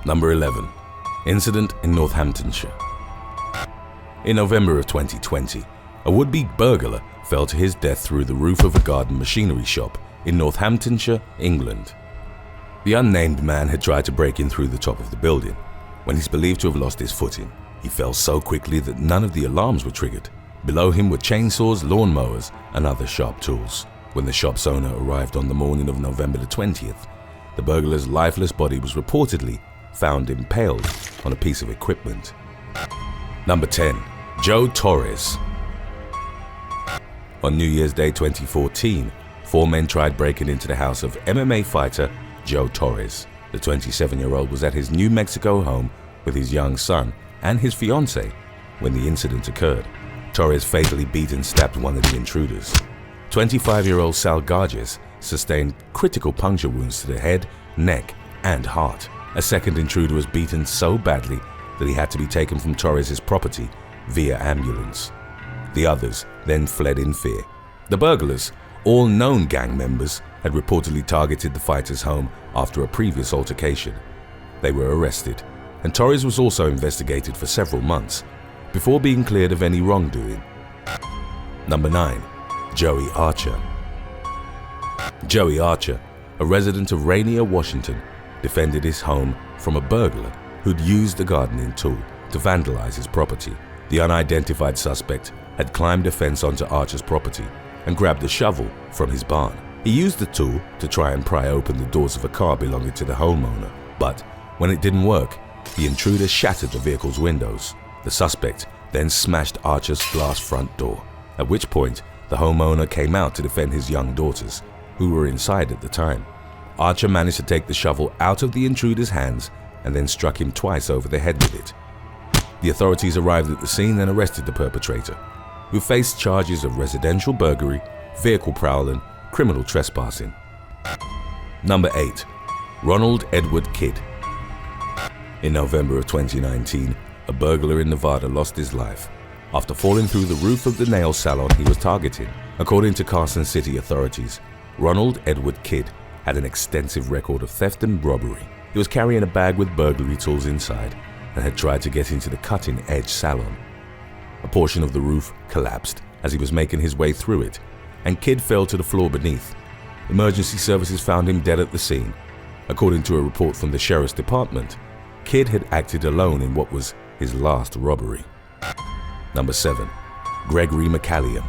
Number 11. Incident in Northamptonshire. In November of 2020, a would-be burglar fell to his death through the roof of a garden machinery shop in Northamptonshire, England. The unnamed man had tried to break in through the top of the building. When he's believed to have lost his footing, he fell so quickly that none of the alarms were triggered. Below him were chainsaws, lawnmowers, and other sharp tools. When the shop's owner arrived on the morning of November the 20th, the burglar's lifeless body was reportedly found impaled on a piece of equipment. Number 10. Joe Torres. On New Year's Day 2014, 4 men tried breaking into the house of MMA fighter Joe Torres. The 27-year-old was at his New Mexico home with his young son and his fiancée when the incident occurred. Torres fatally beat and stabbed one of the intruders. 25-year-old Sal Garges sustained critical puncture wounds to the head, neck, and heart. A second intruder was beaten so badly that he had to be taken from Torres' property via ambulance. The others then fled in fear. The burglars, all known gang members, had reportedly targeted the fighter's home after a previous altercation. They were arrested, and Torres was also investigated for several months before being cleared of any wrongdoing. Number 9. Joey Archer. Joey Archer, a resident of Rainier, Washington, defended his home from a burglar who'd used a gardening tool to vandalize his property. The unidentified suspect had climbed a fence onto Archer's property and grabbed a shovel from his barn. He used the tool to try and pry open the doors of a car belonging to the homeowner, but when it didn't work, the intruder shattered the vehicle's windows. The suspect then smashed Archer's glass front door, at which point the homeowner came out to defend his young daughters, who were inside at the time. Archer managed to take the shovel out of the intruder's hands and then struck him twice over the head with it. The authorities arrived at the scene and arrested the perpetrator, who faced charges of residential burglary, vehicle prowling, criminal trespassing. Number 8. Ronald Edward Kidd. In November of 2019, a burglar in Nevada lost his life after falling through the roof of the nail salon he was targeting. According to Carson City authorities, Ronald Edward Kidd had an extensive record of theft and robbery. He was carrying a bag with burglary tools inside and had tried to get into the cutting-edge salon. A portion of the roof collapsed as he was making his way through it, and Kidd fell to the floor beneath. Emergency services found him dead at the scene. According to a report from the sheriff's department, Kidd had acted alone in what was his last robbery. Number 7. Gregory McCallium.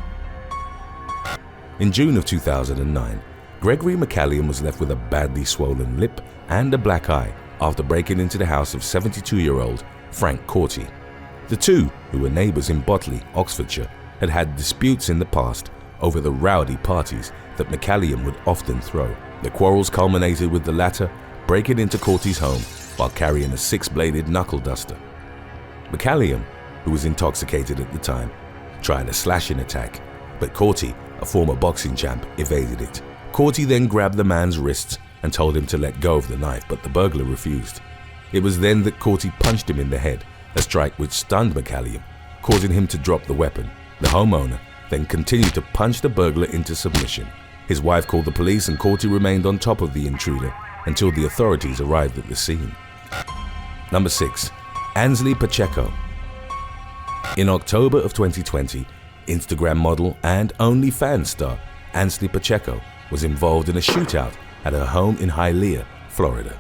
In June of 2009, Gregory McCallium was left with a badly swollen lip and a black eye after breaking into the house of 72-year-old Frank Corti. The two, who were neighbors in Botley, Oxfordshire, had had disputes in the past over the rowdy parties that McCallium would often throw. The quarrels culminated with the latter breaking into Corti's home while carrying a 6-bladed knuckle duster. McCallium, who was intoxicated at the time, tried a slashing attack, but Corti, a former boxing champ, evaded it. Corti then grabbed the man's wrists and told him to let go of the knife, but the burglar refused. It was then that Corti punched him in the head, a strike which stunned McCallium, causing him to drop the weapon. The homeowner then continued to punch the burglar into submission. His wife called the police and Corti remained on top of the intruder until the authorities arrived at the scene. Number 6. Ansley Pacheco. In October of 2020, Instagram model and OnlyFans star Ansley Pacheco was involved in a shootout at her home in Hialeah, Florida.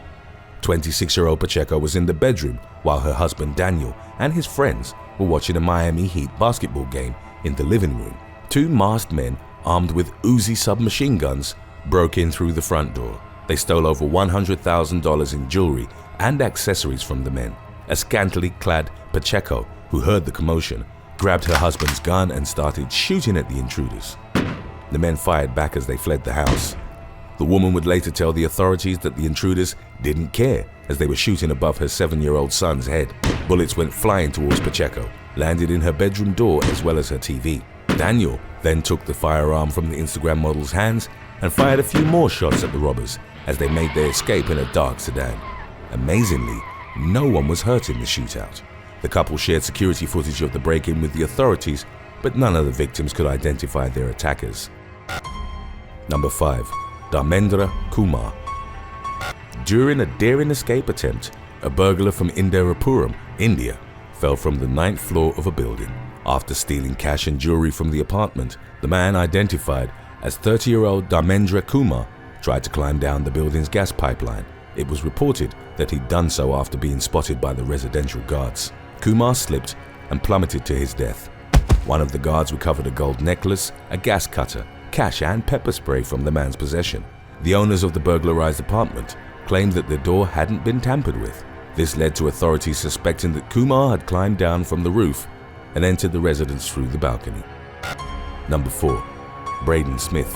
26-year-old Pacheco was in the bedroom while her husband Daniel and his friends were watching a Miami Heat basketball game in the living room. 2 masked men armed with Uzi submachine guns broke in through the front door. They stole over $100,000 in jewelry and accessories from the men. A scantily clad Pacheco, who heard the commotion, grabbed her husband's gun and started shooting at the intruders. The men fired back as they fled the house. The woman would later tell the authorities that the intruders didn't care as they were shooting above her 7-year-old son's head. Bullets went flying towards Pacheco, landed in her bedroom door as well as her TV. Daniel then took the firearm from the Instagram model's hands and fired a few more shots at the robbers as they made their escape in a dark sedan. Amazingly, no one was hurt in the shootout. The couple shared security footage of the break-in with the authorities, but none of the victims could identify their attackers. Number 5. Dharmendra Kumar. during a daring escape attempt, a burglar from Indirapuram, India, fell from the 9th floor of a building. After stealing cash and jewelry from the apartment, the man, identified as 30-year-old Dharmendra Kumar, tried to climb down the building's gas pipeline. It was reported that he'd done so after being spotted by the residential guards. Kumar slipped and plummeted to his death. One of the guards recovered a gold necklace, a gas cutter, cash and pepper spray from the man's possession. The owners of the burglarized apartment claimed that the door hadn't been tampered with. This led to authorities suspecting that Kumar had climbed down from the roof and entered the residence through the balcony. Number 4. Braden Smith.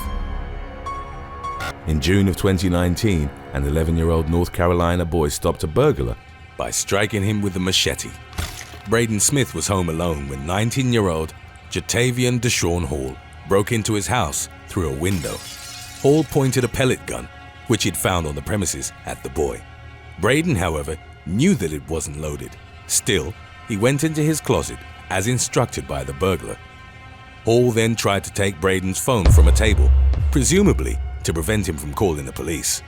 In June of 2019, an 11-year-old North Carolina boy stopped a burglar by striking him with a machete. Braden Smith was home alone when 19-year-old Jatavian Deshaun Hall broke into his house through a window. Hall pointed a pellet gun, which he'd found on the premises, at the boy. Braden, however, knew that it wasn't loaded. Still, he went into his closet as instructed by the burglar. Hall then tried to take Braden's phone from a table, presumably to prevent him from calling the police.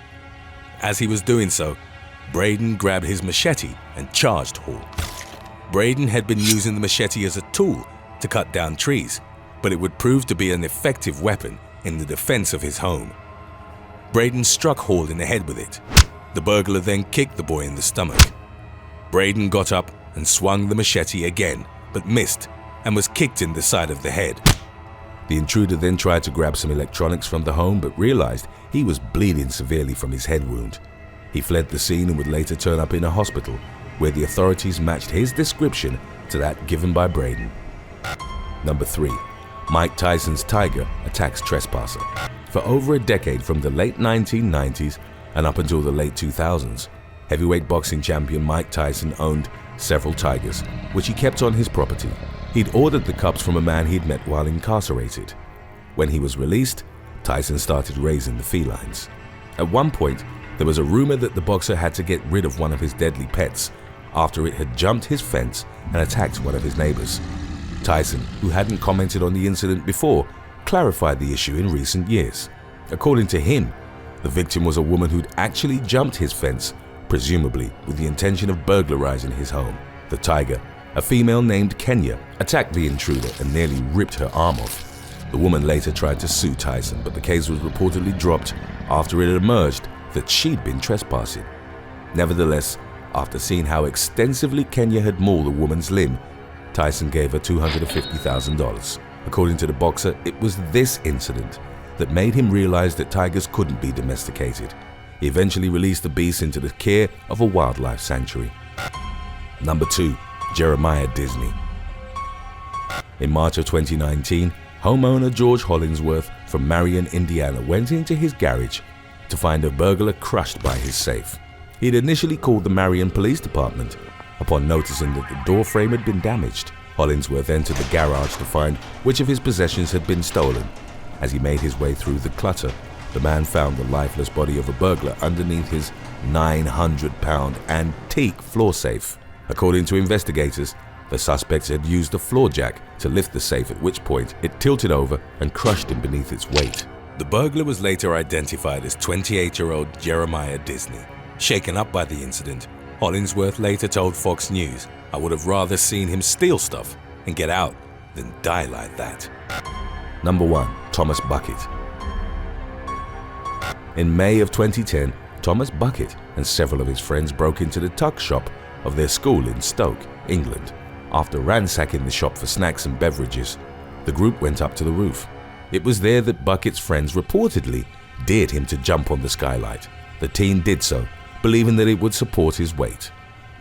As he was doing so, Braden grabbed his machete and charged Hall. Braden had been using the machete as a tool to cut down trees, but it would prove to be an effective weapon in the defense of his home. Braden struck Hall in the head with it. The burglar then kicked the boy in the stomach. Braden got up and swung the machete again, but missed and was kicked in the side of the head. The intruder then tried to grab some electronics from the home but realized he was bleeding severely from his head wound. He fled the scene and would later turn up in a hospital where the authorities matched his description to that given by Braden. Number 3. Mike Tyson's Tiger attacks trespasser. For over a decade, from the late 1990s and up until the late 2000s, heavyweight boxing champion Mike Tyson owned several tigers, which he kept on his property. He'd ordered the cubs from a man he'd met while incarcerated. When he was released, Tyson started raising the felines. At one point, there was a rumor that the boxer had to get rid of one of his deadly pets after it had jumped his fence and attacked one of his neighbors. Tyson, who hadn't commented on the incident before, clarified the issue in recent years. According to him, the victim was a woman who'd actually jumped his fence, presumably with the intention of burglarizing his home. The tiger, a female named Kenya, attacked the intruder and nearly ripped her arm off. The woman later tried to sue Tyson, but the case was reportedly dropped after it emerged that she'd been trespassing. Nevertheless, after seeing how extensively Kenya had mauled the woman's limb, Tyson gave her $250,000. According to the boxer, it was this incident that made him realize that tigers couldn't be domesticated. He eventually released the beast into the care of a wildlife sanctuary. Number 2. Jeremiah Disney. In March of 2019, homeowner George Hollingsworth from Marion, Indiana went into his garage to find a burglar crushed by his safe. He had initially called the Marion Police Department upon noticing that the door frame had been damaged. Hollingsworth entered the garage to find which of his possessions had been stolen. As he made his way through the clutter, the man found the lifeless body of a burglar underneath his 900-pound antique floor safe. According to investigators, the suspects had used a floor jack to lift the safe, at which point it tilted over and crushed him beneath its weight. The burglar was later identified as 28-year-old Jeremiah Disney. Shaken up by the incident, Hollingsworth later told Fox News, "I would have rather seen him steal stuff and get out than die like that." Number 1. Thomas Bucket. In May of 2010, Thomas Bucket and several of his friends broke into the tuck shop of their school in Stoke, England. After ransacking the shop for snacks and beverages, the group went up to the roof. It was there that Bucket's friends reportedly dared him to jump on the skylight. The teen did so, believing that it would support his weight.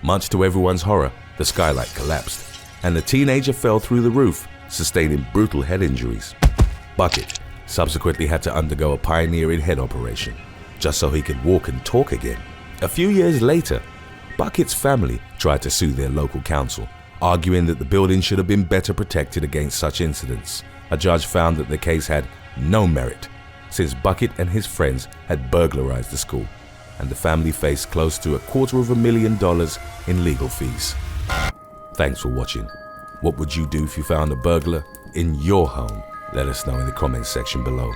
Much to everyone's horror, the skylight collapsed, and the teenager fell through the roof, sustaining brutal head injuries. Bucket subsequently had to undergo a pioneering head operation, just so he could walk and talk again. A few years later, Bucket's family tried to sue their local council, arguing that the building should have been better protected against such incidents. A judge found that the case had no merit, since Bucket and his friends had burglarized the school, and the family faced close to $250,000 in legal fees. Thanks for watching. What would you do if you found a burglar in your home? Let us know in the comments section below.